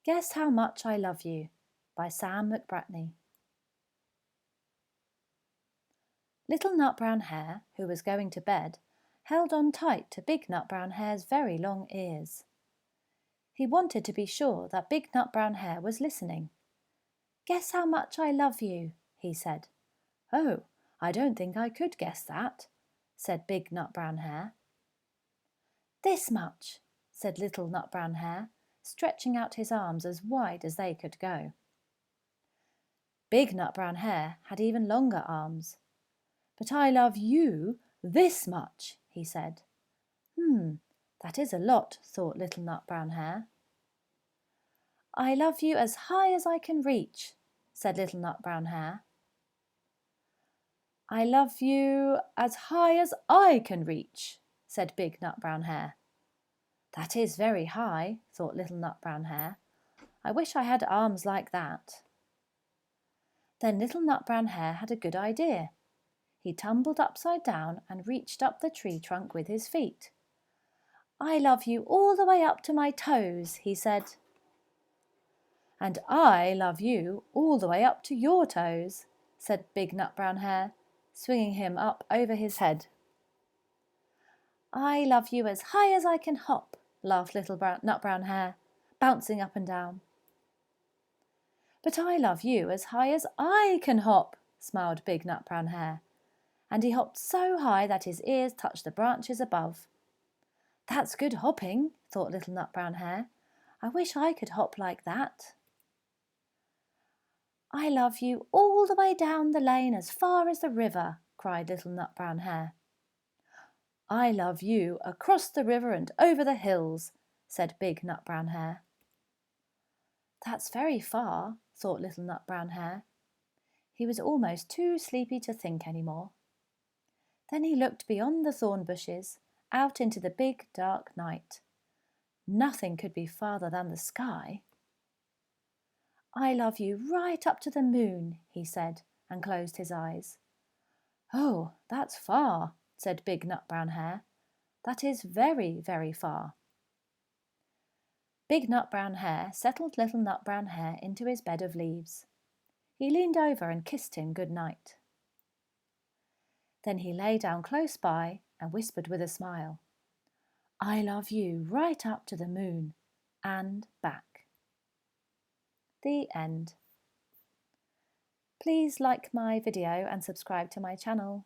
Guess How Much I Love You by Sam McBratney. Little Nut Brown Hare, who was going to bed, held on tight to Big Nut Brown Hare's very long ears. He wanted to be sure that Big Nut Brown Hare was listening. "Guess how much I love you," he said. "Oh, I don't think I could guess that," said Big Nut Brown Hare. "This much," said Little Nut Brown Hare, stretching out his arms as wide as they could go. Big Nut Brown Hare had even longer arms. "But I love you this much," he said. That is a lot," thought Little Nut Brown Hare. "I love you as high as I can reach," said Little Nut Brown Hare. "I love you as high as I can reach," said Big Nut Brown Hare. "That is very high," thought Little Nut Brown Hare. "I wish I had arms like that." Then Little Nut Brown Hare had a good idea. He tumbled upside down and reached up the tree trunk with his feet. "I love you all the way up to my toes," he said. "And I love you all the way up to your toes," said Big Nut Brown Hare, swinging him up over his head. "I love you as high as I can hop," laughed Little Nut Brown Hare, bouncing up and down. "But I love you as high as I can hop," smiled Big Nut Brown Hare, and he hopped so high that his ears touched the branches above. "That's good hopping," thought Little Nut Brown Hare. "I wish I could hop like that." "I love you all the way down the lane as far as the river," cried Little Nut Brown Hare. "I love you across the river and over the hills," said Big Nut Brown Hare. "That's very far," thought Little Nut Brown Hare. He was almost too sleepy to think any more. Then he looked beyond the thorn bushes, out into the big dark night. Nothing could be farther than the sky. "I love you right up to the moon," he said, and closed his eyes. "Oh, that's far," said Big Nut Brown Hare. "That is very, very far." Big Nut Brown Hare settled Little Nut Brown Hare into his bed of leaves. He leaned over and kissed him good night. Then he lay down close by and whispered with a smile, "I love you right up to the moon and back." The end. Please like my video and subscribe to my channel.